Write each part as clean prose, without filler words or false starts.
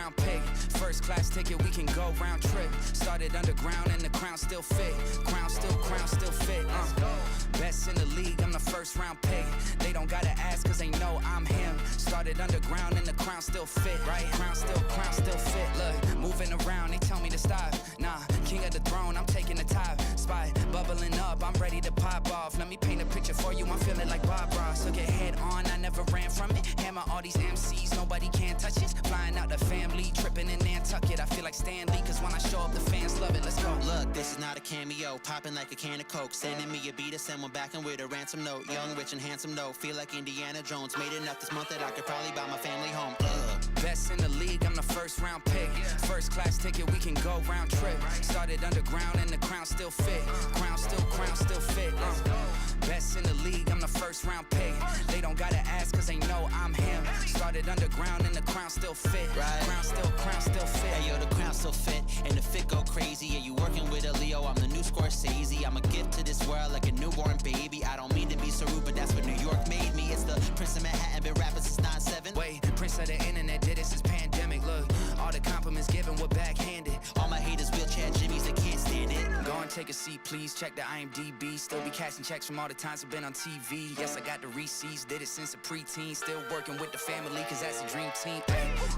round pick. First class ticket, we can go round trip. Started underground and the crown still fit. Crown still fit. Best in the league, I'm the first round pick. They don't gotta ask cause they know I'm him. Started underground and the crown still fit, right? Crown still fit. Look, moving around, they tell me to stop. Nah, king of the throne, I'm taking the top spot. Bubbling up, I'm ready to pop off. Let me paint a picture for you, I'm feeling like Bob Ross. So get head on, I never ran from it. Hammer all these MCs, nobody can touch it. Flying out the family, tripping in Nantucket. I feel like Stan Lee, cause when I show up, the fans love it. Let's go. Look, this is not a cameo. Popping like a can of Coke. Sending me a beat to send one back and with a ransom note. Young, rich, and handsome, no. Feel like Indiana Jones. Made enough this month that I could probably buy my family home. Best in the league, I'm the first round pick. First class ticket, we can go round trip. Started underground and the crown still fit. Crown still fit. Best in the league, I'm the first round pick. They don't gotta ask cause they know I'm him. Started underground and the crown still fit. Crown still fit. Hey yo, the crown still fit and the fit go crazy. Yeah, you working with a Leo, I'm the new Scorsese. I'm a gift to this world like a newborn baby. I don't mean to be so rude, but that's what New York made me. It's the Prince of Manhattan, been rapping since 9/7. Wait, Prince of the internet did it since pandemic. Look, all the compliments given were backhanded. All my haters wheelchair Jimmys, they can't stand it. Go and take a seat, please. Check the IMDb. Still be cashing checks from all the times I've been on TV. Yes, I got the receipts. Did it since a preteen. Still working with the family, cause that's a dream team.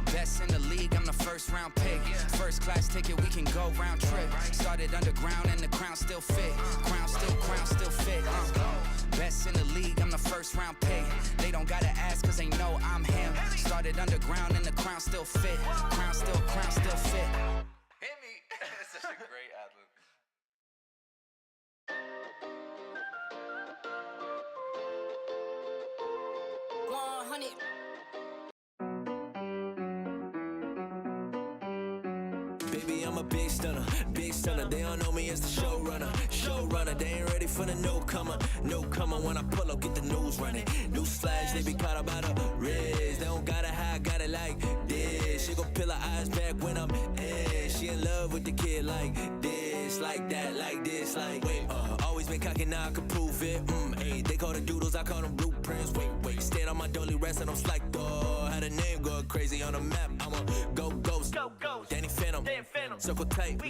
Best in the league, I'm the first round pick. First class ticket, we can go round trip. Started underground and the crown still fit. Crown still fit. Best in the league, I'm the first round pick. They don't gotta ask cause they know I'm him. Started underground and the crown still fit. Crown still fit. Hit me. It's such a great ad-lib. Baby, I'm a big stunner. They don't know me as the showrunner. They ain't ready for the newcomer. When I pull up, get the news running. News flash, they be caught up by the riz. They don't gotta hide, got it like this. She gon' peel her eyes back when I'm in. She in love with the kid like this, like that, like this, like wait. Always been cocky, now I can prove it. Hey, they call the doodles, I call them blueprints. Wait, stand on my dolly rest and I'm like, oh, had a name go crazy on the map. I'm a go ghost, Danny Phantom, circle tight,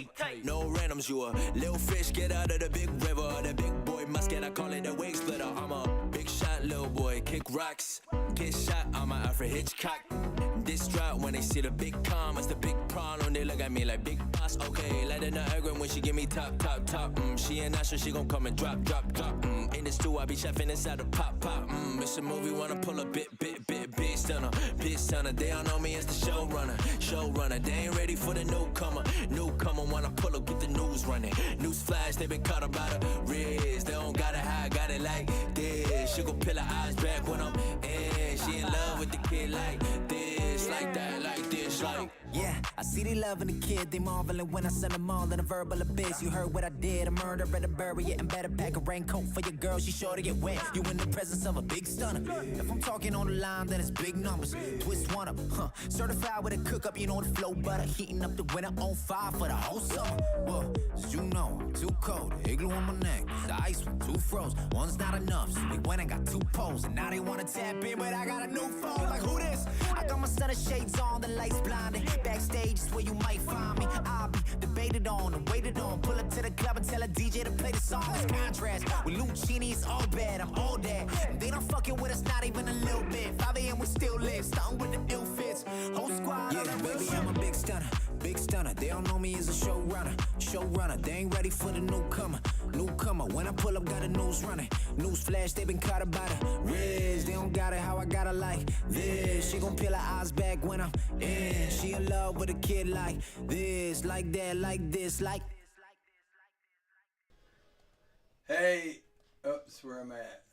no randoms. You a little fish, get out of the big river. The big boy musket, I call it a wig splitter. I'm a big shot, little boy, kick rocks, get shot. I'm a Alfred Hitchcock. This drop when they see the big commas, the big problem. They look at me like big boss. Okay, let her know ugly when she give me top. She ain't not sure she gon' come and drop. In the stew, I be chefing inside the pop. It's a movie, wanna pull a big stunner. They don't know me as the showrunner. They ain't ready for the newcomer. Wanna pull up, get the news running. News flash, they been caught up by the riz. They don't gotta hide, got it like this. She gon' peel her eyes back when I'm in. She in love with the kid like this, like that, like this, like. Yeah, I see they loving the kid, they marveling when I send them all in a verbal abyss. You heard what I did, a murder, better bury it and better pack a raincoat for your girl, she sure to get wet. You in the presence of a big stunner. If I'm talking on the line, then it's big numbers. Twist one up, certified with a cook up, you know the flow butter. Heating up the winter on fire for the whole summer. Well, as you know, I'm too cold, igloo on my neck, the ice one, two froze. One's not enough, so we went and got two poles. And now they wanna tap in, but I got a new phone, like who this? I got my set of shades on, the lights blinded. Backstage is where you might find me. I'll be debated on and waited on. Pull up to the club and tell a DJ to play the song. It's contrast with Lucchini, it's all bad. I'm all that. And they don't fucking with us, not even a little bit. 5 a.m. we still live, starting with the ill fits. Whole squad, yeah, baby, I'm a big stunner. They don't know me as a showrunner. They ain't ready for the newcomer. When I pull up, got a news running. News flash, they been caught up by the riz. They don't got it how I got it like this. She gon' peel her eyes back when I'm in. She in love with a kid like this, like that, like this, like. Hey, oops, where am I at?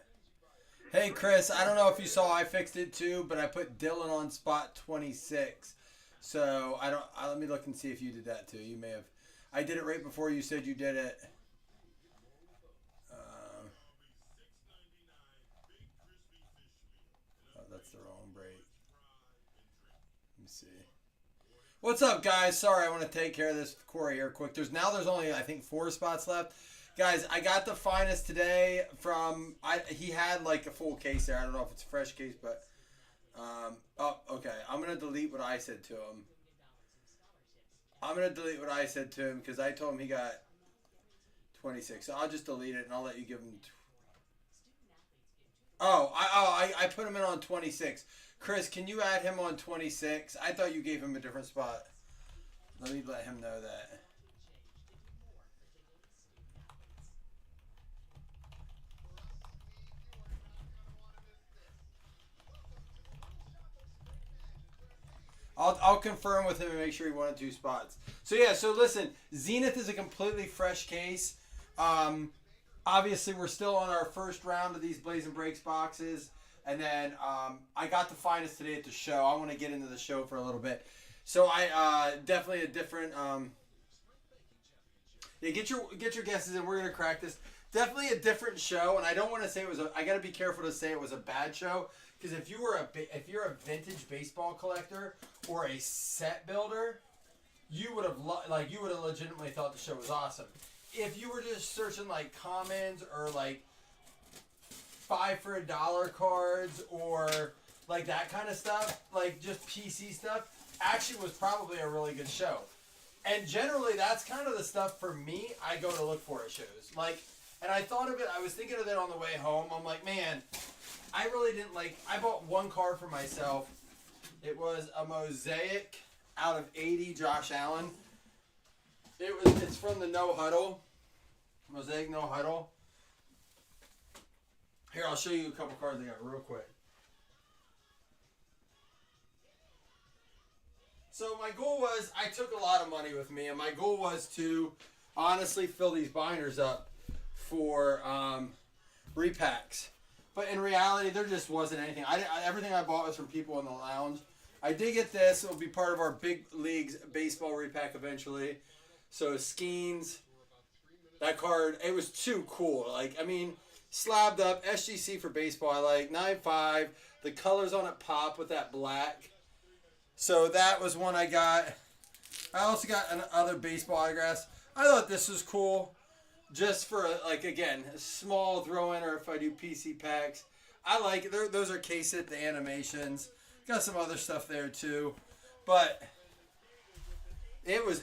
Hey Chris, I don't know if you saw, I fixed it too, but I put Dylan on spot 26. So let me look and see if you did that too. You may have. I did it right before you said you did it. Oh, that's the wrong break. Let me see. What's up, guys? Sorry, I want to take care of this with Corey here quick. There's only, I think, 4 spots left. Guys, I got the finest today from, he had like a full case there. I don't know if it's a fresh case, but, oh, okay. I'm going to delete what I said to him. I'm going to delete what I said to him because I told him he got 26. So I'll just delete it and I'll let you give him. I put him in on 26. Chris, can you add him on 26? I thought you gave him a different spot. Let me let him know that. I'll confirm with him and make sure he wanted 2 spots. So yeah, so listen, Zenith is a completely fresh case. Obviously, we're still on our first round of these Blazing Breaks boxes. And then I got the finest today at the show. I want to get into the show for a little bit. So I definitely a different... yeah, get your guesses in. We're going to crack this. Definitely a different show. And I don't want to say it was a... I got to be careful to say it was a bad show. Because if you're a vintage baseball collector or a set builder, you would have legitimately thought the show was awesome. If you were just searching like commons or like 5 for $1 cards or like that kind of stuff, like just PC stuff, actually was probably a really good show. And generally, that's kind of the stuff for me I go to look for at shows. Like, and I thought of it. I was thinking of it on the way home. I'm like, man. I really didn't like... I bought 1 card for myself. It was a Mosaic out of 80 Josh Allen. It's from the No Huddle. Mosaic No Huddle. Here, I'll show you a couple cards I got real quick. So my goal was... I took a lot of money with me, and my goal was to honestly fill these binders up for repacks. But in reality, there just wasn't anything. Everything I bought was from people in the lounge. I did get this. It will be part of our Big Leagues baseball repack eventually. So Skeens, that card, it was too cool. Like, I mean, slabbed up. SGC for baseball, I like. 9.5. The colors on it pop with that black. So that was one I got. I also got other baseball autographs. I thought this was cool. Just for, like, again, a small throw-in or if I do PC packs. I like it. Those are K-Sit, the animations. Got some other stuff there, too. But it was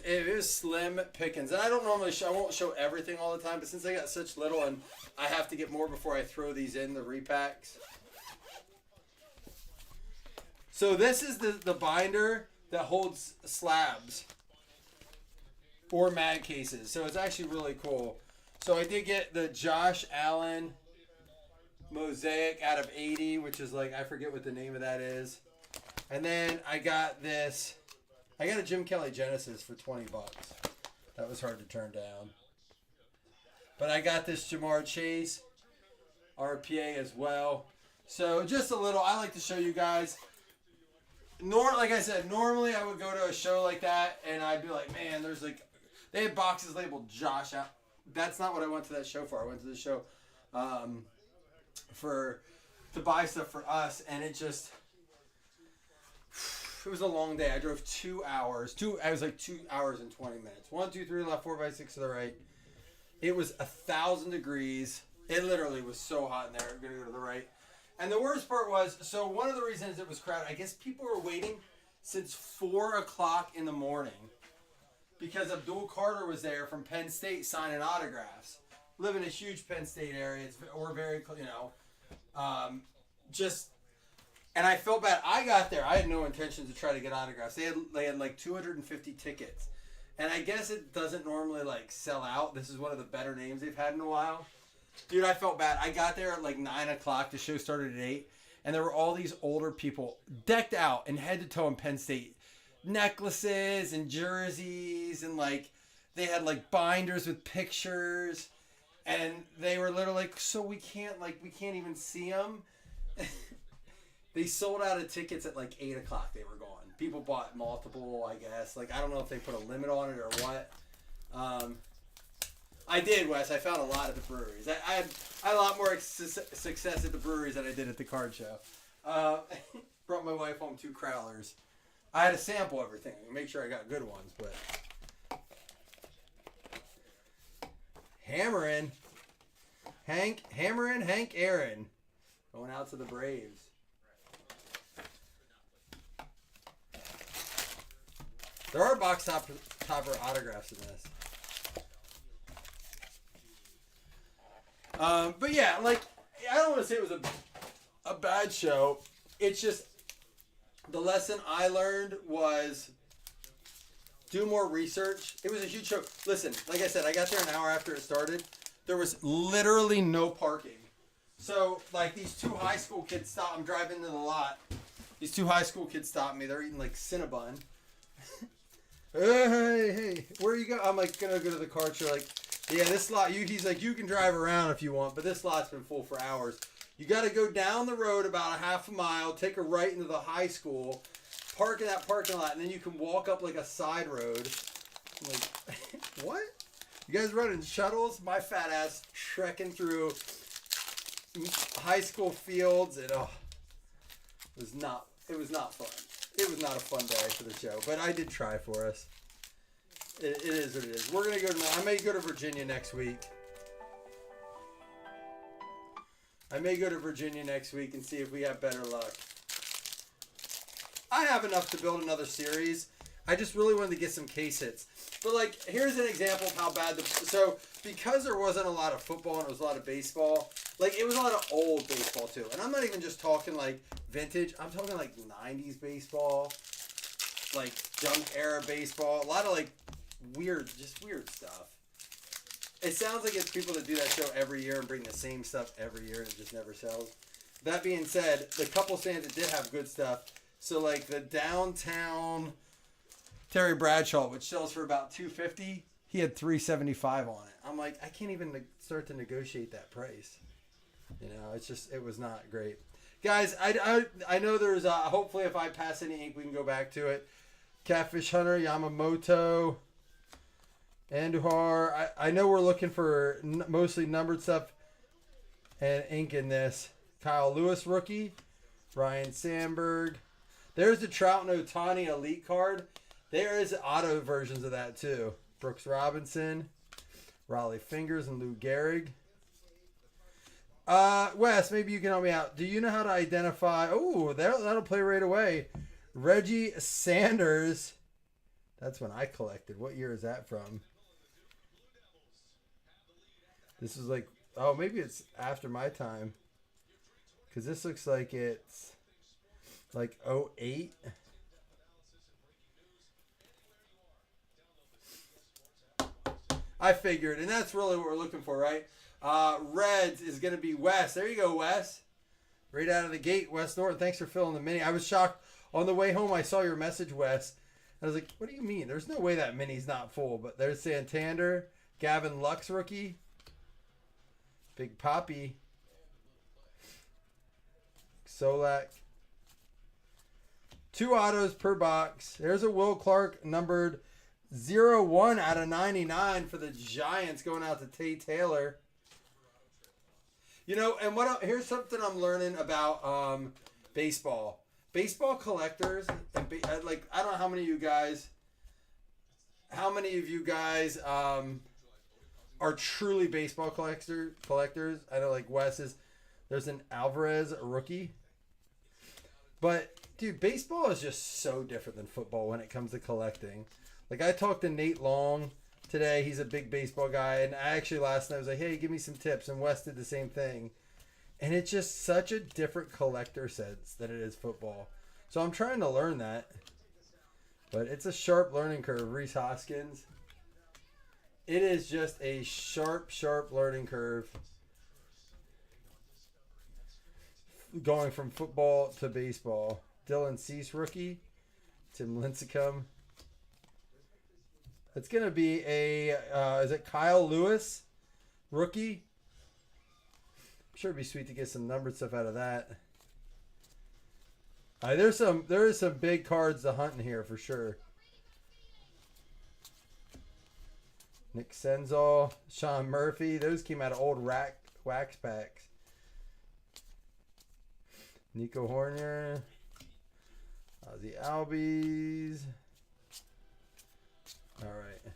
slim pickings. And I don't normally I won't show everything all the time, but since I got such little and I have to get more before I throw these in, the repacks. So this is the binder that holds slabs or mag cases. So it's actually really cool. So I did get the Josh Allen Mosaic out of 80, which is like, I forget what the name of that is. And then I got this. I got a Jim Kelly Genesis for $20. That was hard to turn down. But I got this Jamar Chase RPA as well. So just a little, I like to show you guys. Like I said, normally I would go to a show like that and I'd be like, man, there's like, they had boxes labeled Josh Allen. That's not what I went to that show for. I went to the show to buy stuff for us, and it was a long day. I drove 2 hours. I was like 2 hours and 20 minutes. 1, 2, 3 left, 4 by 6 to the right. It was 1,000 degrees. It literally was so hot in there. I'm gonna go to the right. And the worst part was, so one of the reasons it was crowded, I guess people were waiting since 4 o'clock in the morning. Because Abdul Carter was there from Penn State signing autographs. Live in a huge Penn State area. We're very, and I felt bad. I got there. I had no intention to try to get autographs. They had like 250 tickets. And I guess it doesn't normally like sell out. This is one of the better names they've had in a while. Dude, I felt bad. I got there at like 9 o'clock. The show started at 8. And there were all these older people decked out and head to toe in Penn State. Necklaces and jerseys and like they had like binders with pictures and they were literally like, so we can't even see them. They sold out of tickets at like 8 o'clock. They were gone. People bought multiple, I guess. Like, I don't know if they put a limit on it or what. I did, Wes. I found a lot at the breweries. I had a lot more success at the breweries than I did at the card show. Brought my wife home 2 Crowlers. I had to sample everything and make sure I got good ones, but Hank Aaron going out to the Braves. There are box top Topper autographs in this. But yeah, like, I don't want to say it was a bad show. It's just the lesson I learned was do more research. It was a huge show. Listen, like I said, I got there an hour after it started. There was literally no parking. So, like, these two high school kids stop. I'm driving into the lot. These two high school kids stop me. They're eating, like, Cinnabon. Hey, where you go? I'm, like, gonna go to the car. You're like, yeah, this lot, he's like, you can drive around if you want, but this lot's been full for hours. You got to go down the road about a half a mile, take a right into the high school, park in that parking lot, and then you can walk up like a side road. I'm like, what? You guys running shuttles? My fat ass trekking through high school fields, and it was not fun. It was not a fun day for the show, but I did try for us. It is what it is. We're gonna go to. I may go to Virginia next week. I may go to Virginia next week and see if we have better luck. I have enough to build another series. I just really wanted to get some case hits. But, like, here's an example of how bad so, because there wasn't a lot of football and it was a lot of baseball, like, it was a lot of old baseball, too. And I'm not even just talking, like, vintage. I'm talking, like, 90s baseball, like, junk era baseball. A lot of, like, weird stuff. It sounds like it's people that do that show every year and bring the same stuff every year and it just never sells. That being said, the couple stands that did have good stuff. So, like, the downtown Terry Bradshaw, which sells for about $250, he had $375 on it. I'm like, I can't even start to negotiate that price. You know, it was not great. Guys, I know there's, hopefully if I pass any ink, we can go back to it. Catfish Hunter, Yamamoto, Andujar. I know we're looking for mostly numbered stuff and ink in this. Kyle Lewis rookie. Ryan Sandberg. There's the Trout and Ohtani Elite card. There is auto versions of that too. Brooks Robinson. Raleigh Fingers and Lou Gehrig. Wes, maybe you can help me out. Do you know how to identify... Oh, that'll play right away. Reggie Sanders. That's when I collected. What year is that from? This is like... Oh, maybe it's after my time. Because this looks like it's... like 08. I figured. And that's really what we're looking for, right? Reds is going to be Wes. There you go, Wes. Right out of the gate, Wes Norton. Thanks for filling the mini. I was shocked. On the way home, I saw your message, Wes. I was like, what do you mean? There's no way that mini's not full. But there's Santander. Gavin Lux rookie. Big Poppy. Solak. 2 autos per box. There's a Will Clark numbered 0-1 out of 99 for the Giants going out to Tay Taylor. You know, and here's something I'm learning about baseball. Baseball collectors, and like, I don't know how many of you guys are truly baseball collectors. I know, like, Wes is, there's an Alvarez rookie. But, dude, baseball is just so different than football when it comes to collecting. Like, I talked to Nate Long today. He's a big baseball guy. And I actually last night was like, hey, give me some tips. And Wes did the same thing. And it's just such a different collector sense than it is football. So I'm trying to learn that. But it's a sharp learning curve. Reese Hoskins. It is just a sharp learning curve. Going from football to baseball. Dylan Cease rookie. Tim Lincecum. It's going to be is it Kyle Lewis rookie? I'm sure it'd be sweet to get some numbered stuff out of that. There is some big cards to hunt in here for sure. Nick Senzel, Sean Murphy. Those came out of old wax packs. Nico Horner. Ozzie Albies. All right.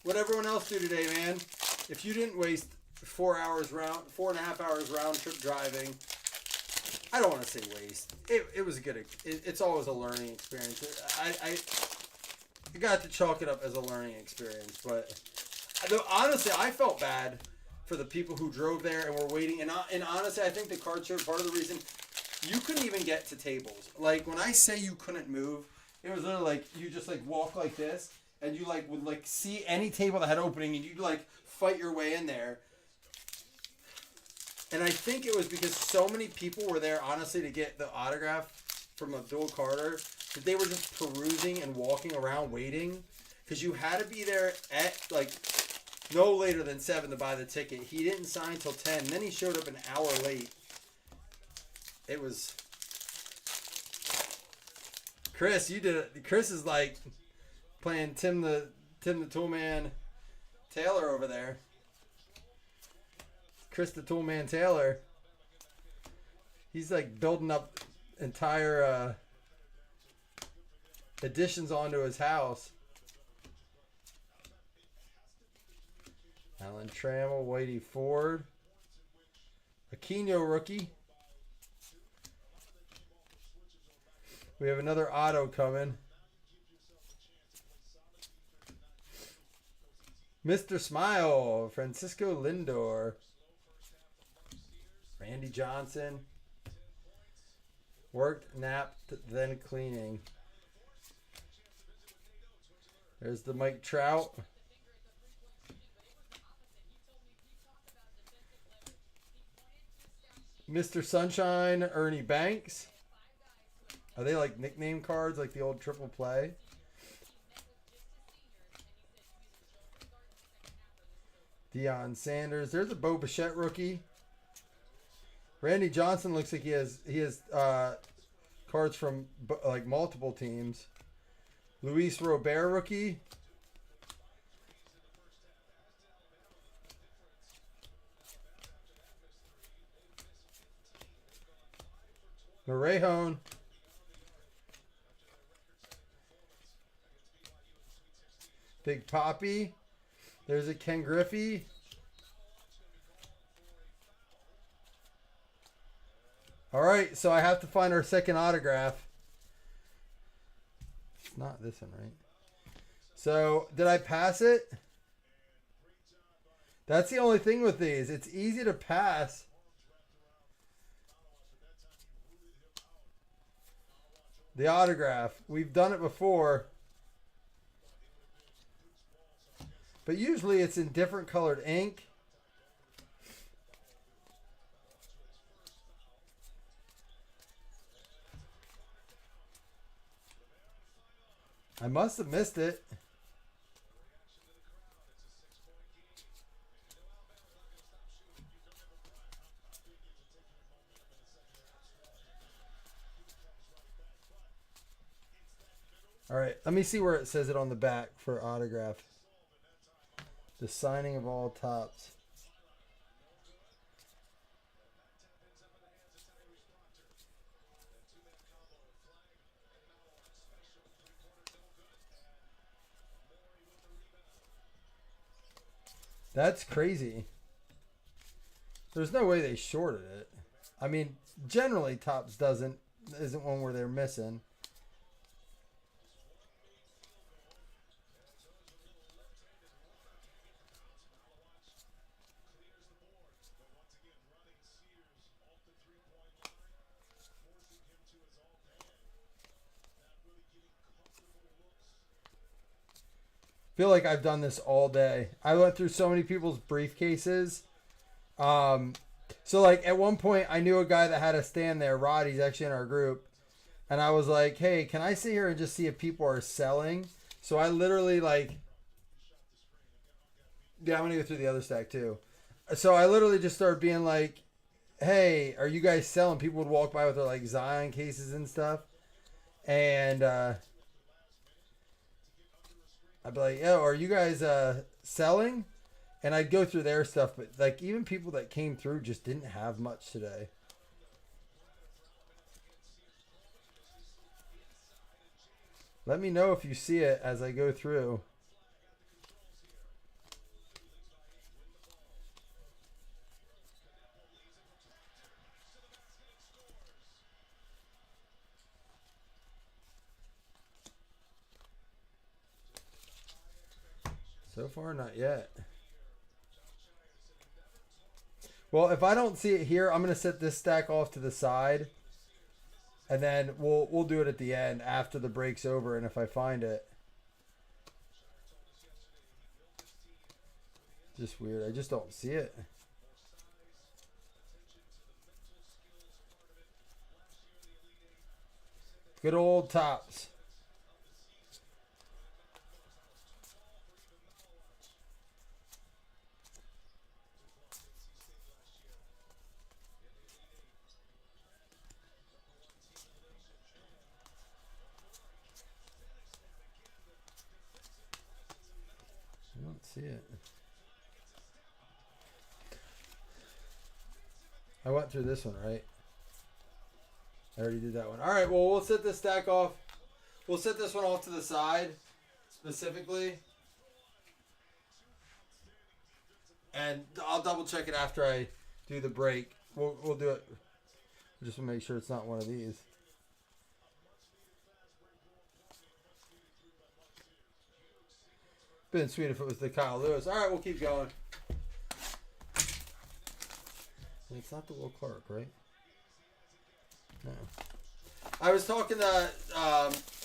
What'd everyone else do today, man? if you didn't waste 4.5 hours round trip driving, I don't want to say waste. It was a good. It's always a learning experience. I got to chalk it up as a learning experience, but honestly, I felt bad for the people who drove there and were waiting. And honestly, I think the card show, part of the reason you couldn't even get to tables. Like when I say you couldn't move, it was literally like you just like walk like this, and you like would like see any table that had opening, and you'd like fight your way in there. And I think it was because so many people were there, honestly, to get the autograph from Abdul Carter, that they were just perusing and walking around waiting. Because you had to be there at, like, no later than 7 to buy the ticket. He didn't sign till 10. Then he showed up an hour late. It was... Chris, you did it. Chris is, like, playing Tim the Toolman Taylor over there. Chris the Toolman Taylor. He's like building up entire additions onto his house. Alan Trammell, Whitey Ford. Aquino rookie. We have another auto coming. Mr. Smile, Francisco Lindor. Randy Johnson. Worked, napped, then cleaning. There's the Mike Trout. Mr. Sunshine, Ernie Banks. Are they like nickname cards like the old triple play? Deion Sanders. There's a Bo Bichette rookie. Randy Johnson looks like he has cards from like multiple teams. Luis Robert rookie. Morejon. Big Poppy. There's a Ken Griffey. All right, so I have to find our second autograph. It's not this one, right? So, did I pass it? That's the only thing with these. It's easy to pass. The autograph. We've done it before. But usually it's in different colored ink. I must have missed it. All right, let me see where it says it on the back for autograph. The signing of all tops. That's crazy. There's no way they shorted it. I mean, generally Topps isn't one where they're missing. Feel like I've done this all day. I went through so many people's briefcases. So like at one point I knew a guy that had a stand there. Rod, he's actually in our group. And I was like, hey, can I sit here and just see if people are selling? So I literally like, yeah, I'm going to go through the other stack too. So I literally just started being like, hey, are you guys selling? People would walk by with their like Zion cases and stuff. And, I'd be like, yo, are you guys selling? And I'd go through their stuff, but like even people that came through just didn't have much today. Let me know if you see it as I go through. far, not yet. Well, if I don't see it here, I'm gonna set this stack off to the side, and then we'll do it at the end after the break's over. And if I find it, just weird. I just don't see it. Good old Topps. I don't see it. I went through this one, right? I already did that one. All right, well, we'll set this stack off. We'll set this one off to the side, specifically. And I'll double check it after I do the break. We'll do it. Just to make sure it's not one of these. Been sweet if it was the Kyle Lewis. All right, we'll keep going. And it's not the Will Clark, right? No. I was talking to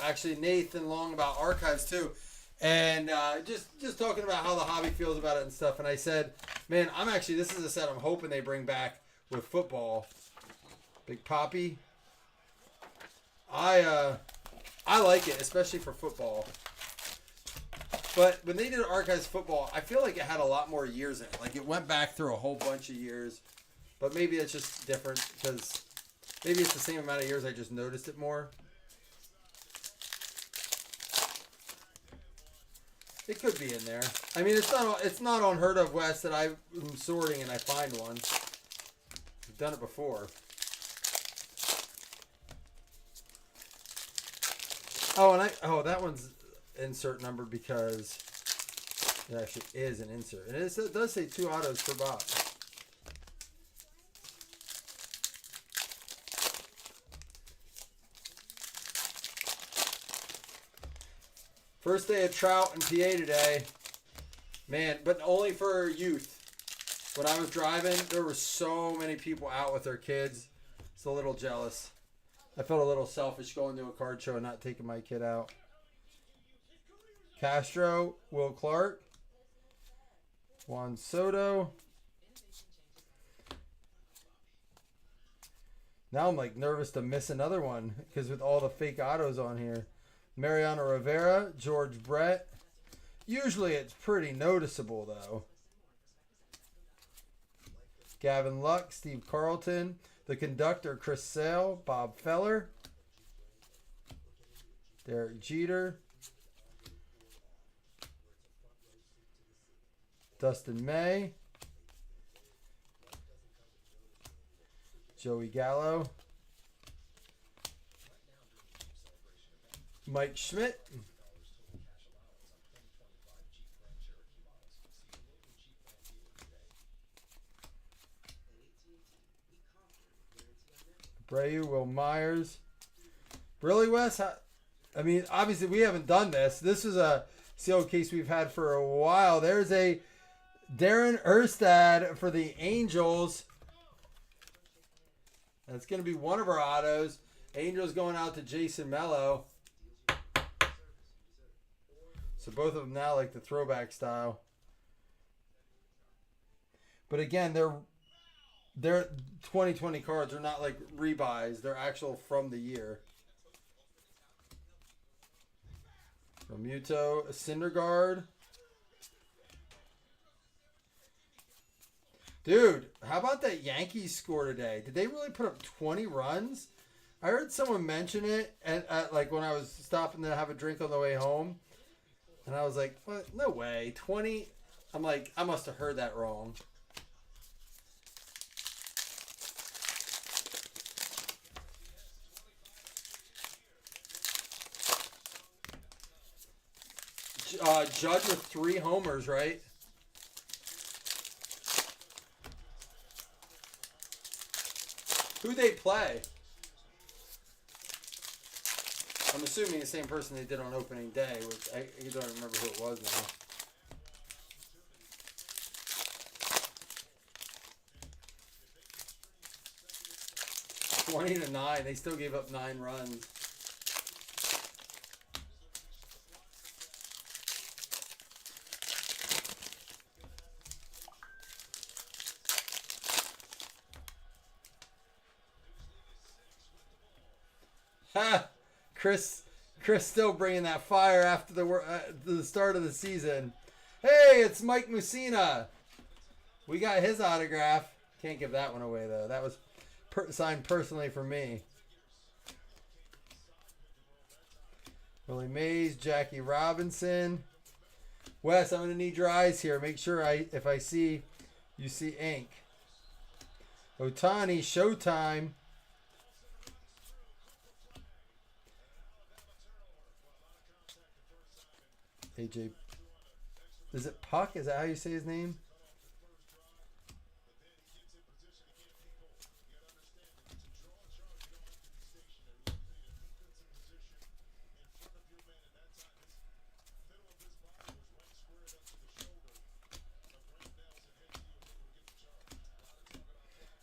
actually Nathan Long about archives too, and just talking about how the hobby feels about it and stuff. And I said, man, this is a set I'm hoping they bring back with football. Big Poppy. I like it, especially for football. But when they did archives football, I feel like it had a lot more years in it. Like it went back through a whole bunch of years. But maybe it's just different because maybe it's the same amount of years. I just noticed it more. It could be in there. I mean, it's not unheard of, Wes, that I'm sorting and I find one. I've done it before. Oh, that one's insert number because it actually is an insert. And it does say 2 autos per box. First day of Trout and PA today. Man, but only for youth. When I was driving, there were so many people out with their kids. It's a little jealous. I felt a little selfish going to a card show and not taking my kid out. Castro, Will Clark, Juan Soto. Now I'm like nervous to miss another one because with all the fake autos on here. Mariano Rivera, George Brett. Usually it's pretty noticeable though. Gavin Luck, Steve Carlton, the conductor Chris Sale, Bob Feller, Derek Jeter, Dustin May, Joey Gallo, Mike Schmidt, Brayu, Will Myers. Really, Wes? I mean, obviously we haven't done this. This is a sealed case we've had for a while. There's a Darren Erstad for the Angels. That's going to be one of our autos. Angels going out to Jason Mello. So both of them now like the throwback style. But again, they're 2020 cards are not like rebuys. They're actual from the year. Romuto, Syndergaard. Dude, how about that Yankees score today? Did they really put up 20 runs? I heard someone mention it at like when I was stopping to have a drink on the way home. And I was like, what? No way. 20? I'm like, I must have heard that wrong. Judge with 3 homers, right? Who they play? I'm assuming the same person they did on opening day, which I don't remember who it was now. 20-9. They still gave up 9 runs. Ha! Chris still bringing that fire after the start of the season. Hey, it's Mike Mussina. We got his autograph. Can't give that one away, though. That was signed personally for me. Willie Mays, Jackie Robinson. Wes, I'm going to need your eyes here. Make sure if I see, you see ink. Otani, Showtime. AJ. Is it Puck? Is that how you say his name?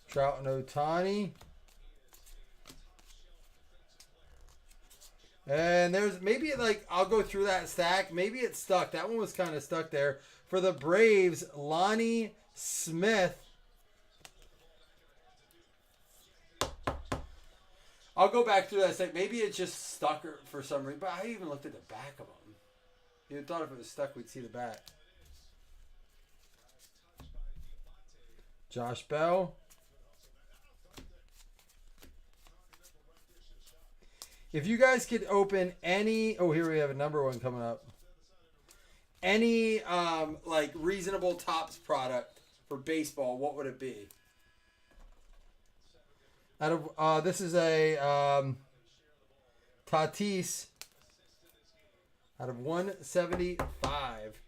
Trout and Otani. And there's maybe like, I'll go through that stack. Maybe it's stuck. That one was kind of stuck there. For the Braves, Lonnie Smith. I'll go back through that stack. Maybe it's just stuck for some reason. But I even looked at the back of them. You thought if it was stuck, we'd see the back. Josh Bell. If you guys could open any, oh, here we have a number one coming up. Any like reasonable Topps product for baseball, what would it be? Out of this is a Tatis out of 175.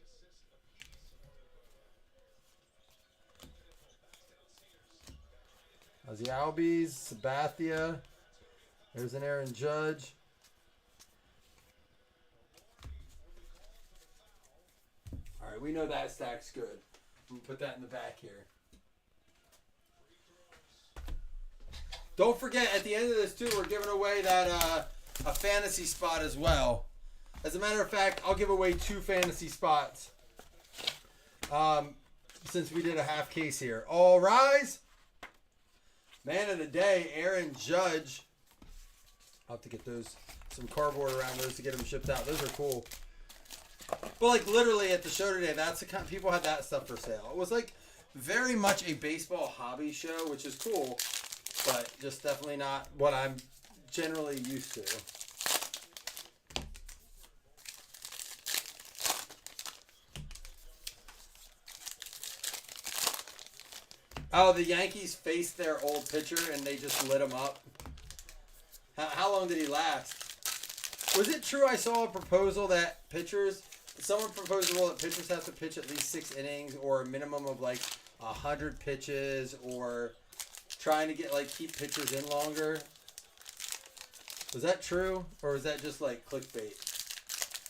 Ozzy Albies, Sabathia. There's an Aaron Judge. All right, we know that stack's good. We'll put that in the back here. Don't forget, at the end of this, too, we're giving away that a fantasy spot as well. As a matter of fact, I'll give away 2 fantasy spots since we did a half case here. All rise. Man of the day, Aaron Judge. I'll have to get those, some cardboard around those to get them shipped out. Those are cool. But like literally at the show today, that's the kind of, people had that stuff for sale. It was like very much a baseball hobby show, which is cool, but just definitely not what I'm generally used to. Oh, the Yankees faced their old pitcher and they just lit him up. How long did he last? Was it true I saw a proposal that someone proposed a rule that pitchers have to pitch at least 6 innings or a minimum of like 100 pitches, or trying to get keep pitchers in longer? Was that true, or was that just like clickbait?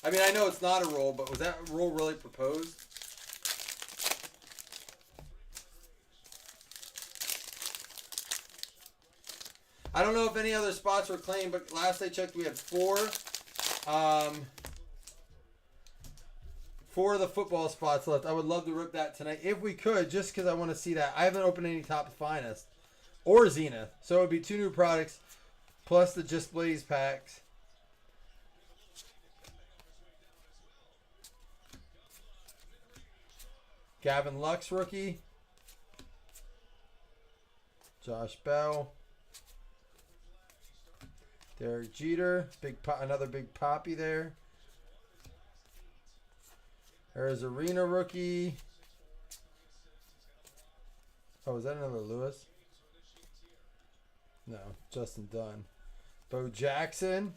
I mean, I know it's not a rule, but was that rule really proposed? I don't know if any other spots were claimed, but last I checked, we had 4. 4 of the football spots left. I would love to rip that tonight if we could, just because I want to see that. I haven't opened any Top Finest or Zenith, so it would be 2 new products plus the Just Blaze packs. Gavin Lux rookie. Josh Bell. Derek Jeter, another big poppy there. There's Arena rookie. Oh, is that another Lewis? No, Justin Dunn. Bo Jackson.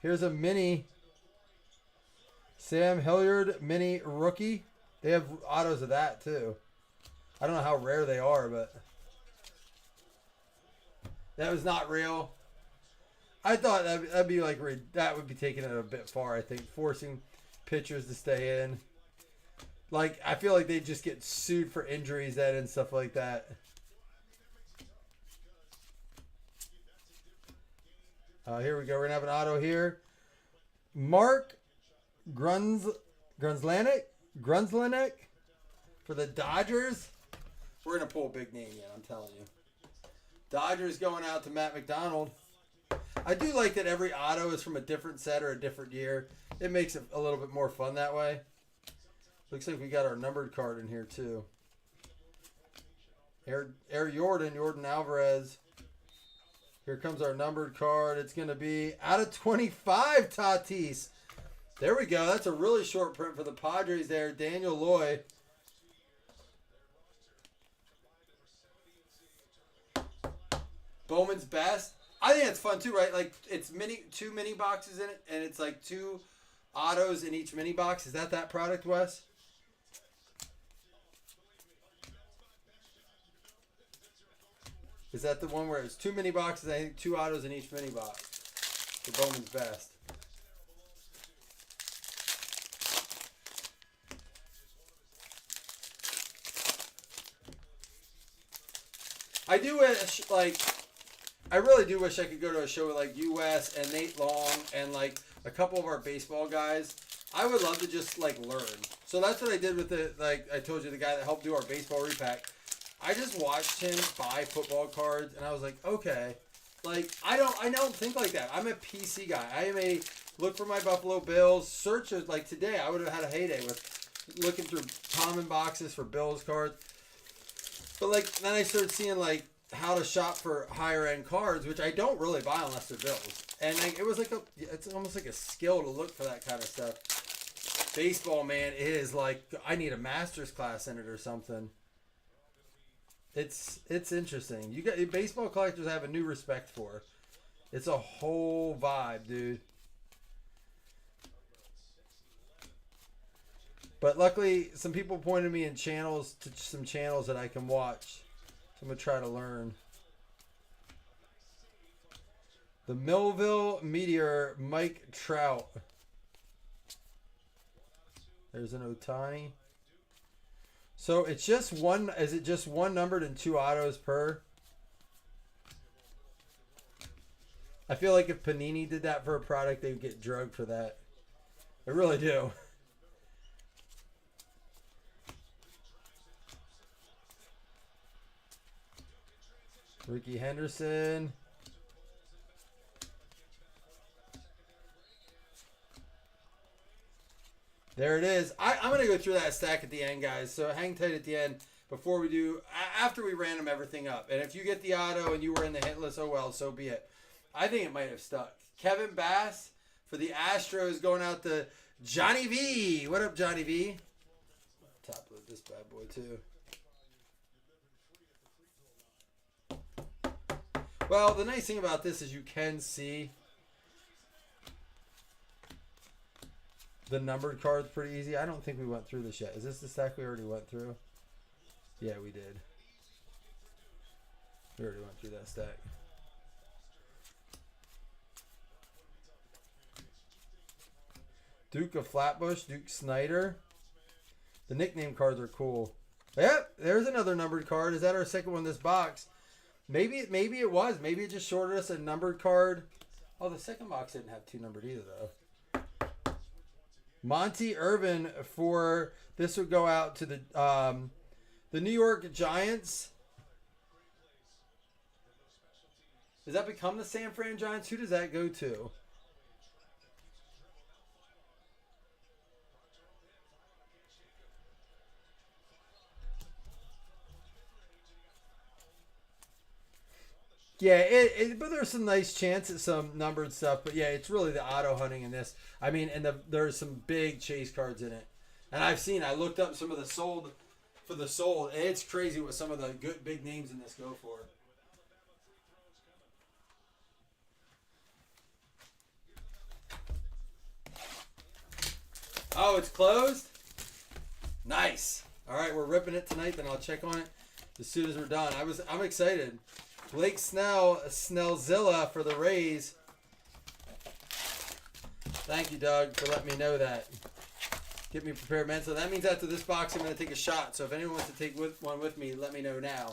Here's a mini Sam Hilliard mini rookie. They have autos of that too. I don't know how rare they are, but that was not real. I thought that'd be like, that would be taking it a bit far, I think, forcing pitchers to stay in. Like, I feel like they just get sued for injuries and stuff like that. Here we go. We're going to have an auto here. Mark Grunzlanek for the Dodgers. We're going to pull a big name yet, I'm telling you. Dodgers going out to Matt McDonald. I do like that every auto is from a different set or a different year. It makes it a little bit more fun that way. Looks like we got our numbered card in here too. Air Jordan Alvarez. Here comes our numbered card. It's going to be out of 25, Tatis. There we go. That's a really short print for the Padres there. Daniel Loy. Bowman's Best. I think it's fun too, right? Like it's two mini boxes in it, and it's like 2 autos in each mini box. Is that product, Wes? Is that the one where it's 2 mini boxes? I think 2 autos in each mini box. The Bowman's Best. I do wish, I really do wish I could go to a show with like US and Nate Long and like a couple of our baseball guys. I would love to just like learn. So that's what I did with I told you, the guy that helped do our baseball repack. I just watched him buy football cards and I was like, okay, like I don't think like that. I'm a PC guy. I am a look for my Buffalo Bills, search it. Like today I would have had a heyday with looking through common boxes for Bills cards. But like then I started seeing like how to shop for higher end cards, which I don't really buy unless they're Bills. And like it was like it's almost like a skill to look for that kind of stuff. Baseball, man, it is like I need a master's class in it or something. It's interesting. You got baseball collectors I have a new respect for. It's a whole vibe, dude. But luckily, some people pointed me in some channels that I can watch. So I'm going to try to learn. The Millville Meteor, Mike Trout. There's an Ohtani. So it's just one, is it just one numbered and 2 autos per? I feel like if Panini did that for a product, they would get drugged for that. I really do. Ricky Henderson. There it is. I'm going to go through that stack at the end, guys. So hang tight at the end before we do, after we random everything up. And if you get the auto and you were in the hit list, oh well, so be it. I think it might have stuck. Kevin Bass for the Astros going out to Johnny V. What up, Johnny V? Top load this bad boy, too. Well, the nice thing about this is you can see the numbered cards pretty easy. I don't think we went through this yet. Is this the stack we already went through? Yeah, we did. We already went through that stack. Duke of Flatbush, Duke Snyder. The nickname cards are cool. Yep, there's another numbered card. Is that our second one in this box? Maybe it was. Maybe it just shorted us a numbered card. Oh, the second box didn't have 2 numbered either, though. Monty Irvin for, this would go out to the New York Giants. Does that become the San Fran Giants? Who does that go to? Yeah, but there's some nice chance at some numbered stuff. But yeah, it's really the auto hunting in this. I mean, and there's some big chase cards in it. And I looked up some of the sold. It's crazy what some of the good big names in this go for. Oh, it's closed? Nice. All right, we're ripping it tonight. Then I'll check on it as soon as we're done. I'm excited. Blake Snellzilla for the Rays. Thank you, Doug, for letting me know that. Get me prepared, man. So that means after this box, I'm going to take a shot. So if anyone wants to take one with me, let me know now.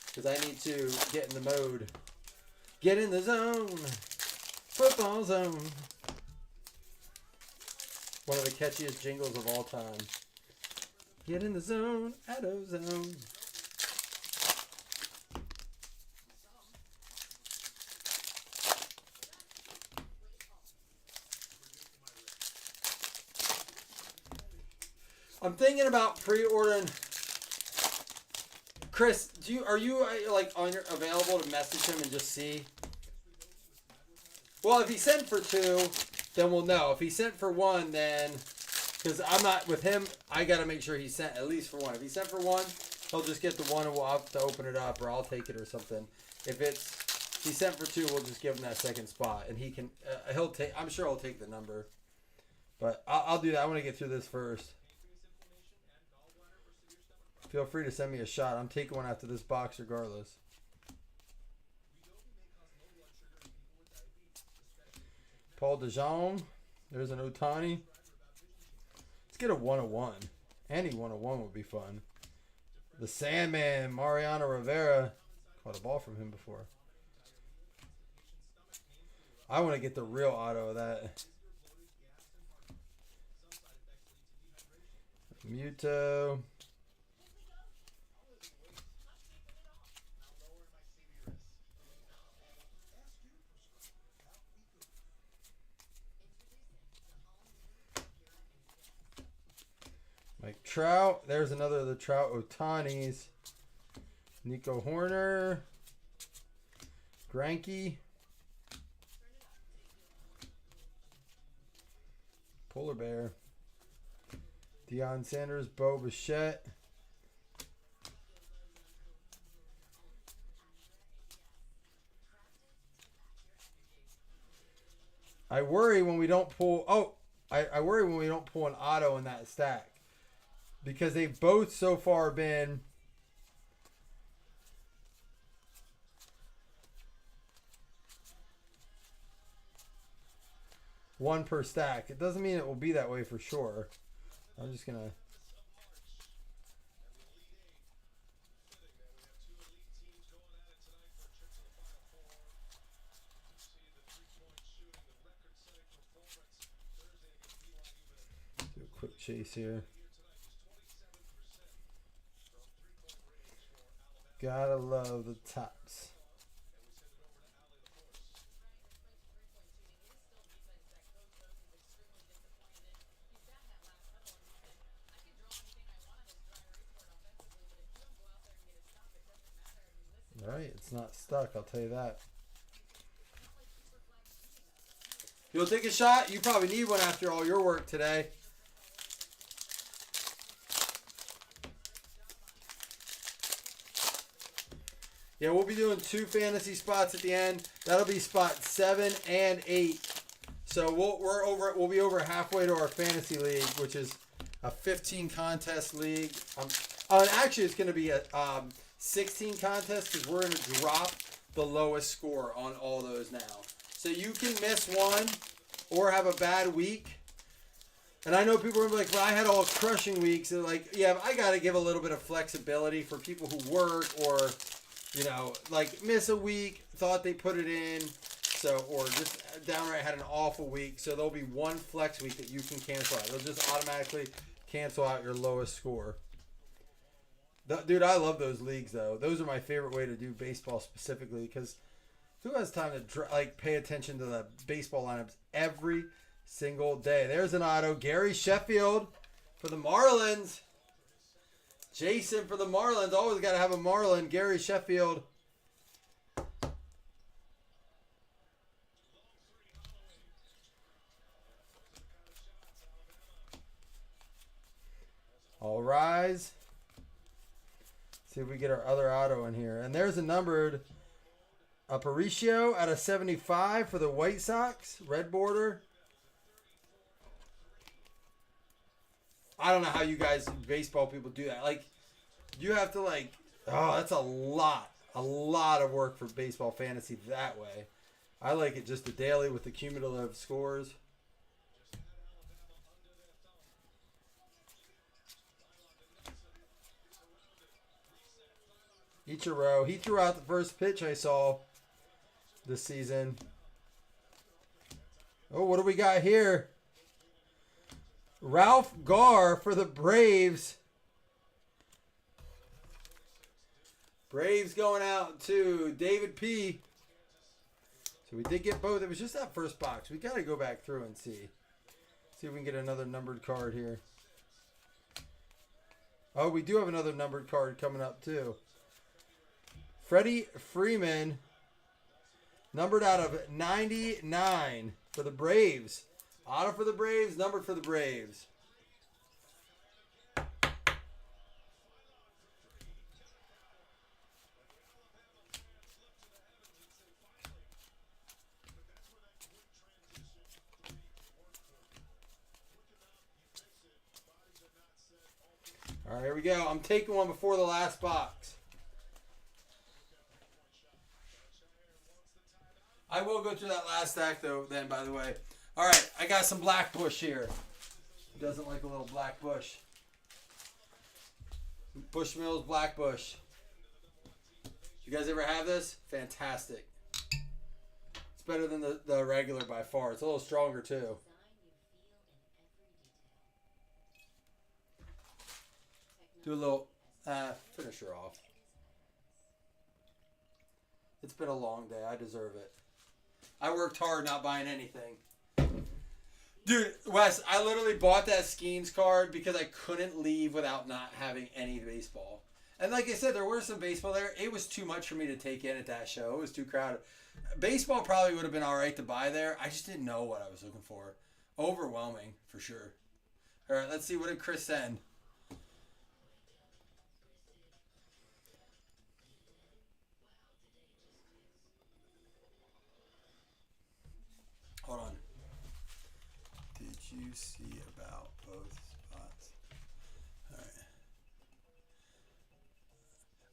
Because I need to get in the mode. Get in the zone. Football Zone. One of the catchiest jingles of all time. Get in the zone, Auto Zone. I'm thinking about pre-ordering. Chris, are you like available to message him and just see? Well, if he sent for 2, then we'll know. If he sent for 1, then because I'm not with him, I gotta make sure he sent at least for 1. If he sent for 1, he'll just get the 1 and we'll have to open it up, or I'll take it or something. If he sent for 2, we'll just give him that second spot, and he can. He'll take. I'm sure he'll take the number. But I'll do that. I want to get through this first. Feel free to send me a shot. I'm taking one after this box regardless. Paul DeJong. There's an Ohtani. Let's get a 101. Any 101 would be fun. The Sandman, Mariano Rivera. Caught a ball from him before. I want to get the real auto of that. Muto. Mike Trout. There's another of the Trout Ohtanis. Nico Horner. Granke. Polar Bear. Deion Sanders. Bo Bichette. I worry when we don't pull. Oh, I worry when we don't pull an auto in that stack. Because they've both so far been one per stack. It doesn't mean it will be that way for sure. I'm just going to... do a quick chase here. Gotta love the tops. All right, it's not stuck, I'll tell you that. You'll take a shot? You probably need one after all your work today. Yeah, we'll be doing 2 fantasy spots at the end. That'll be spot 7 and 8. So we'll be over halfway to our fantasy league, which is a 15 contest league. And actually, it's going to be a 16 contest because we're going to drop the lowest score on all those now. So you can miss one or have a bad week. And I know people are like, well, I had all crushing weeks. They're like, yeah, but I got to give a little bit of flexibility for people who work or, you know, like miss a week, thought they put it in, so or just downright had an awful week. So there'll be one flex week that you can cancel out. They'll just automatically cancel out your lowest score. Dude, I love those leagues though. Those are my favorite way to do baseball specifically because who has time to pay attention to the baseball lineups every single day? There's an auto. Gary Sheffield for the Marlins. Jason for the Marlins. Always got to have a Marlin. Gary Sheffield. All rise. See if we get our other auto in here. And there's a numbered Aparicio out of 75 for the White Sox. Red border. I don't know how you guys, baseball people, do that. Like, you have to, like, oh, that's a lot of work for baseball fantasy that way. I like it just a daily with the cumulative scores. Ichiro, he threw out the first pitch I saw this season. Oh, what do we got here? Ralph Garr for the Braves. Braves going out to David P. So we did get both. It was just that first box. We got to go back through and see. See if we can get another numbered card here. Oh, we do have another numbered card coming up too. Freddie Freeman, numbered out of 99 for the Braves. Auto for the Braves, numbered for the Braves. All right, here we go. I'm taking one before the last box. I will go through that last stack, though, then, by the way. All right, I got some Black Bush here. Who doesn't like a little Black Bush? Bushmills Black Bush. You guys ever have this? Fantastic. It's better than the regular by far. It's a little stronger, too. Do a little finisher off. It's been a long day. I deserve it. I worked hard not buying anything. Dude, Wes, I literally bought that Skeens card because I couldn't leave without not having any baseball. And like I said, there were some baseball there. It was too much for me to take in at that show. It was too crowded. Baseball probably would have been all right to buy there. I just didn't know what I was looking for. Overwhelming, for sure. All right, let's see. What did Chris send? Hold on. Did you see about both spots?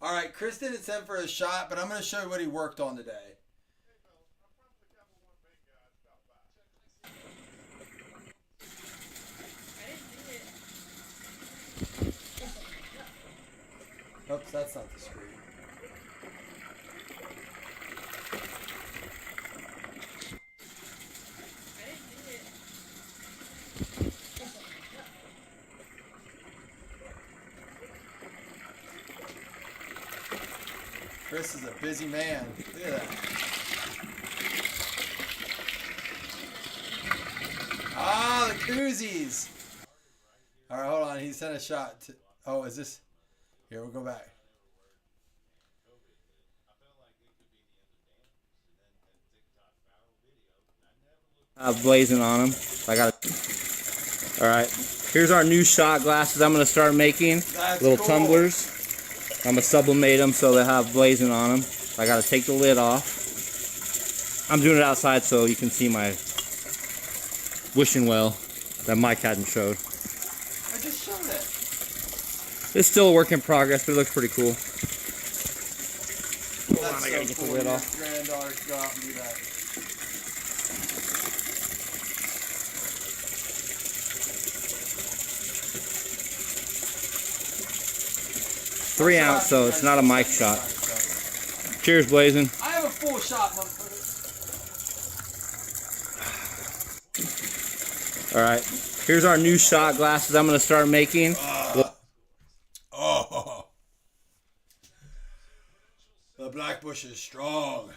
All right, Chris didn't send for a shot, but I'm going to show you what he worked on today. Oops, that's not the screen. Chris is a busy man. Look at that. Ah, the koozies. All right, hold on. He sent a shot. Oh, is this? Here, we'll go back. Blazing on them. I got. All right. Here's our new shot glasses. I'm gonna start making little cool. tumblers. I'm gonna sublimate them so they have blazing on them. I gotta take the lid off. I'm doing it outside so you can see my wishing well that Mike hadn't showed. I just showed it. It's still a work in progress, but it looks pretty cool. Hold on, That's I gotta so get cool. the lid Your off. granddaughters go out and do that. Three ounce, so it's not a mic shot. Cheers, Blazing. I have a full shot, motherfucker. All right. Here's our new shot glasses I'm gonna start making. Oh, the Black Bush is strong.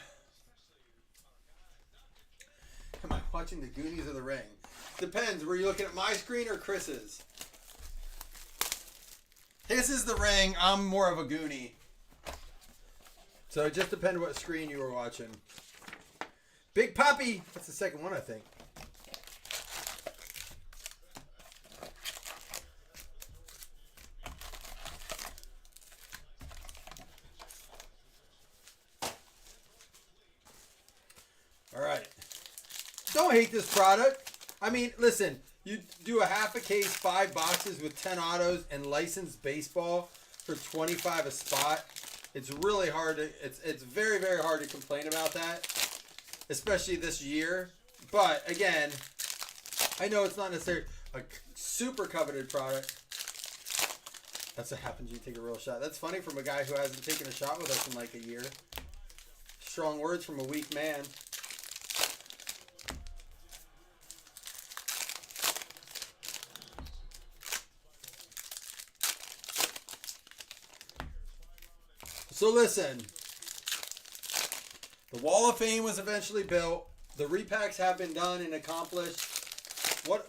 Am I watching the Goonies or The Ring? Depends. Were you looking at my screen or Chris's? His is The Ring. I'm more of a Goonie. So it just depends what screen you were watching. Big Poppy. That's the second one, I think. All right. Don't hate this product. I mean, listen, you do a half a case, 5 boxes with 10 autos and licensed baseball for $25 a spot. It's really hard to, it's very, very hard to complain about that, especially this year. But again, I know it's not necessarily a super coveted product. That's what happens when you take a real shot. That's funny from a guy who hasn't taken a shot with us in like a year. Strong words from a weak man. So listen, the Wall of Fame was eventually built. The repacks have been done and accomplished. What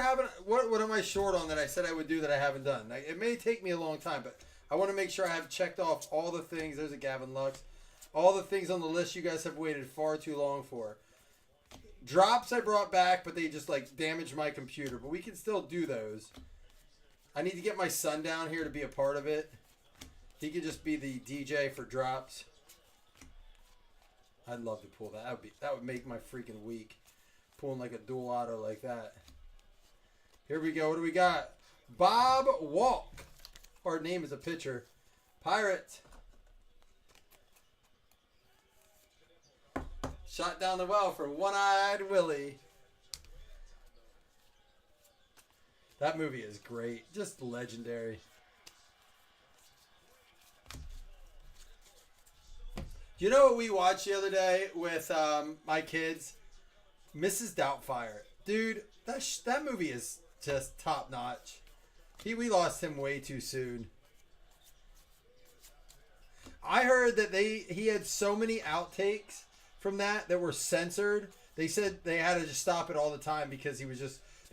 happened? What am I short on that I said I would do that I haven't done? Like, it may take me a long time, but I want to make sure I have checked off all the things. There's a Gavin Lux. All the things on the list you guys have waited far too long for. Drops I brought back, but they just like damaged my computer. But we can still do those. I need to get my son down here to be a part of it. He could just be the DJ for drops. I'd love to pull that. That would make my freaking week. Pulling like a dual auto like that. Here we go. What do we got? Bob Walk. Hard name is a pitcher. Pirate. Shot down the well for One-Eyed Willie. That movie is great. Just legendary. You know what we watched the other day with my kids? Mrs. Doubtfire. Dude, that movie is just top notch. We lost him way too soon. I heard that he had so many outtakes from that were censored. They said they had to just stop it all the time because they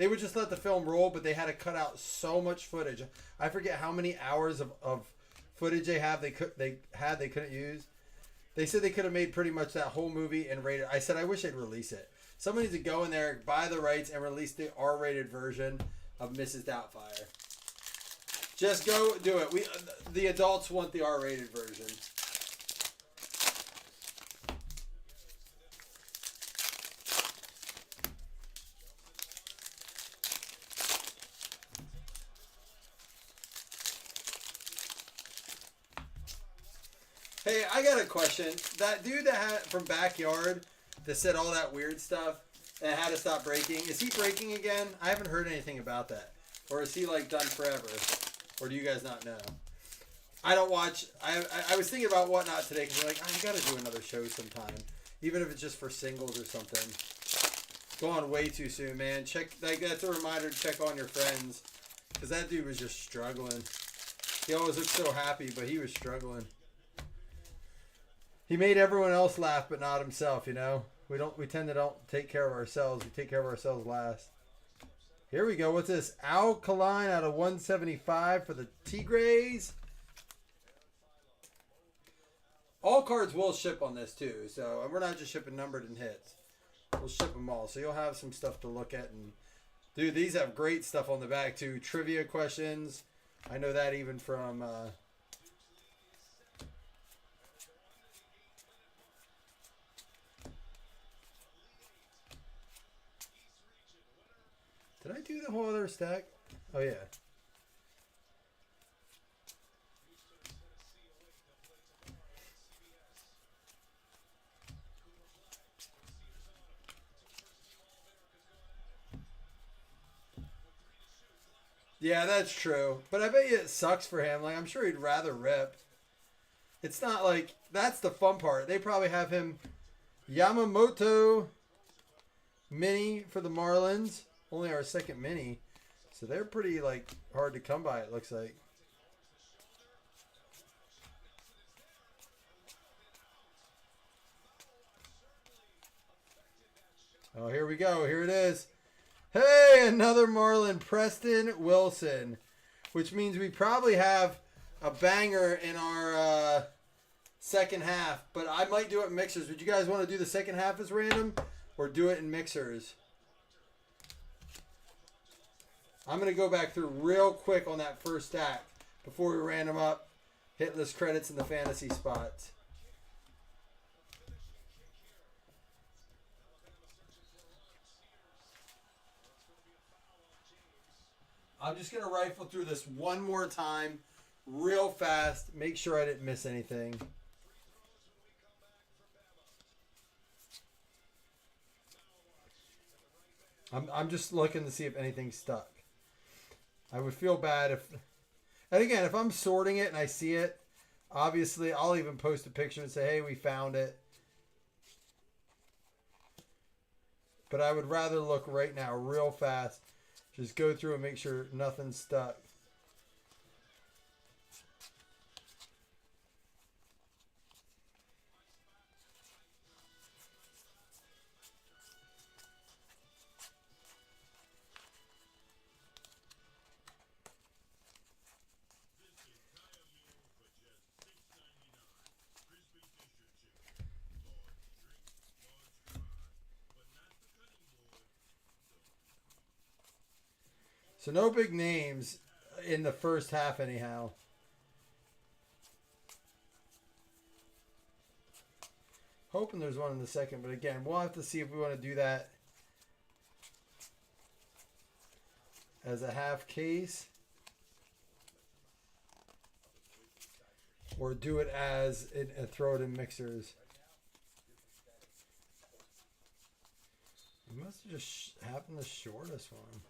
would just let the film roll, but they had to cut out so much footage. I forget how many hours of footage they couldn't use. They said they could have made pretty much that whole movie and rated. I said I wish they'd release it. Somebody needs to go in there, buy the rights, and release the R-rated version of Mrs. Doubtfire. Just go do it. The adults want the R-rated version. Hey, I got a question. That dude from Backyard that said all that weird stuff and had to stop breaking, is he breaking again? I haven't heard anything about that. Or is he like done forever? Or do you guys not know? I don't watch. I was thinking about Whatnot today because I'm like, I got to do another show sometime. Even if it's just for singles or something. Going way too soon, man. That's a reminder to check on your friends. Because that dude was just struggling. He always looked so happy, but he was struggling. He made everyone else laugh, but not himself, you know? We tend to don't take care of ourselves. We take care of ourselves last. Here we go. What's this? Alkaline out of 175 for the Tigres. All cards will ship on this too. So, and we're not just shipping numbered and hits. We'll ship them all. So you'll have some stuff to look at. And dude, these have great stuff on the back too. Trivia questions. I know that even from... Did I do the whole other stack? Oh, yeah. Yeah, that's true. But I bet you it sucks for him. Like, I'm sure he'd rather rip. It's not like... That's the fun part. They probably have him... Yamamoto mini for the Marlins. Only our second mini. So they're pretty, like, hard to come by, it looks like. Oh, here we go. Here it is. Hey, another Marlin, Preston Wilson. Which means we probably have a banger in our second half. But I might do it in mixers. Would you guys want to do the second half as random? Or do it in mixers? I'm going to go back through real quick on that first stack before we ran them up. Hit list credits in the fantasy spots. I'm just going to rifle through this one more time real fast. Make sure I didn't miss anything. I'm just looking to see if anything stuck. I would feel bad if... And again, if I'm sorting it and I see it, obviously I'll even post a picture and say, hey, we found it. But I would rather look right now real fast. Just go through and make sure nothing's stuck. So no big names in the first half anyhow. Hoping there's one in the second, but again, we'll have to see if we want to do that as a half case or do it as and throw it in mixers. You must have just happened to shortest one.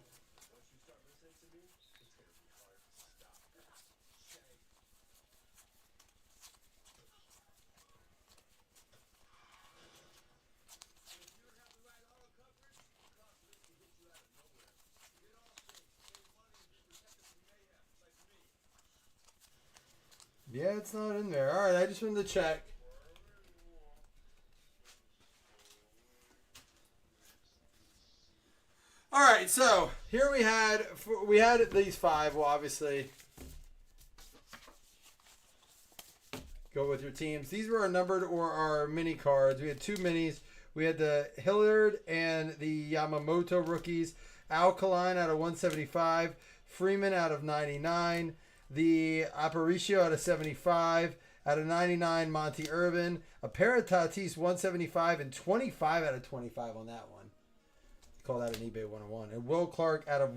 Yeah, it's not in there. All right, I just wanted to check. All right, so here we had these 5. Well, obviously, go with your teams. These were our numbered or our mini cards. We had 2 minis. We had the Hilliard and the Yamamoto rookies. Alkaline out of 175. Freeman out of 99. The Aparicio out of 75. Out of 99, Monty Irvin. A pair of Tatis 175 and 25 out of 25 on that one. Call that an eBay 101. And Will Clark out of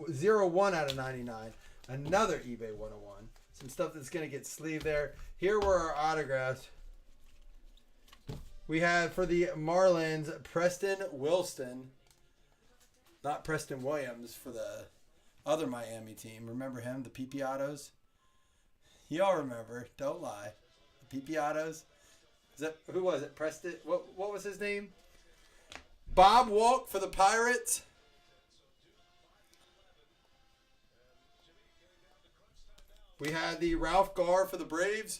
01 out of 99. Another eBay 101. Some stuff that's going to get sleeved there. Here were our autographs. We had for the Marlins, Preston Wilson. Not Preston Williams for the other Miami team. Remember him? The Pipiatos? Y'all remember. Don't lie. The Pipiatos? Who was it? Preston? What was his name? Bob Walk for the Pirates. We had the Ralph Garr for the Braves.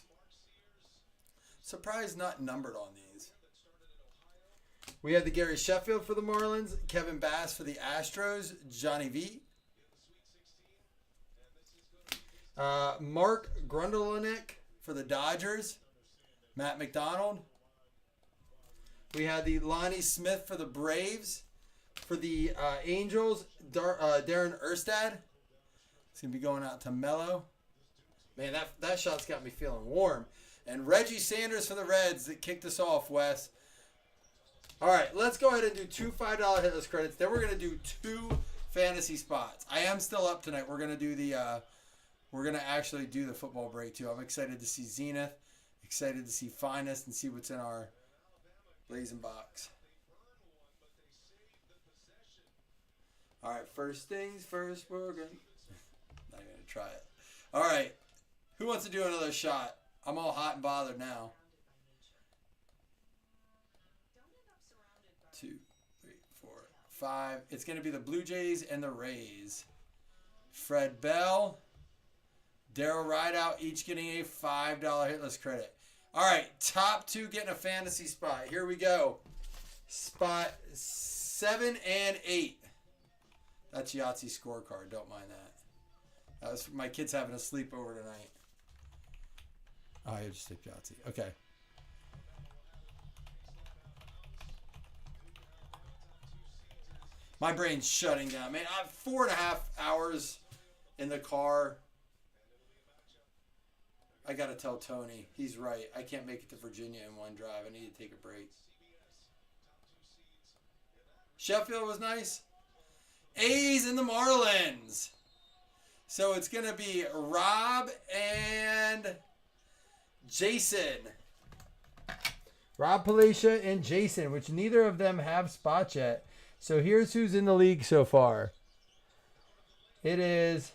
Surprised not numbered on these. We had the Gary Sheffield for the Marlins. Kevin Bass for the Astros. Johnny V. Mark Grundlenik for the Dodgers. Matt McDonald. We had the Lonnie Smith for the Braves. For the Angels, Darren Erstad. It's going to be going out to Mello. Man, that shot's got me feeling warm. And Reggie Sanders for the Reds that kicked us off, Wes. All right, let's go ahead and do 2 $5 hitless credits. Then we're going to do 2 fantasy spots. I am still up tonight. We're going to do we're going to actually do the football break, too. I'm excited to see Zenith. Excited to see Finest and see what's in our blazing box. All right, first things first, we're going to... Not going to try it. All right, who wants to do another shot? I'm all hot and bothered now. 2, 3, 4, 5. It's going to be the Blue Jays and the Rays. Fred Bell, Daryl Rideout, each getting a $5 hitless credit. All right, top 2 getting a fantasy spot. Here we go. Spot 7 and 8. That's Yahtzee scorecard. Don't mind that. That was my kids having a sleepover tonight. Oh, I just tipped Yahtzee. Okay. My brain's shutting down, man. I have 4.5 hours in the car. I got to tell Tony. He's right. I can't make it to Virginia in one drive. I need to take a break. Sheffield was nice. A's and the Marlins. So it's going to be Rob and Jason. Rob Palacia and Jason, which neither of them have spots yet. So here's who's in the league so far. It is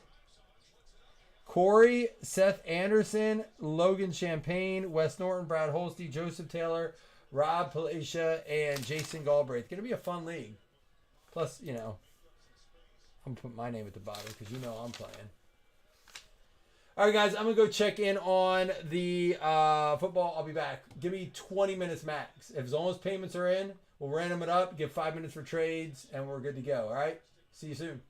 Corey, Seth Anderson, Logan Champagne, Wes Norton, Brad Holste, Joseph Taylor, Rob Palacia, and Jason Galbraith. It's going to be a fun league. Plus, I'm going to put my name at the bottom because I'm playing. All right, guys, I'm going to go check in on the football. I'll be back. Give me 20 minutes max. If as long as payments are in, we'll random it up, give 5 minutes for trades, and we're good to go. All right? See you soon.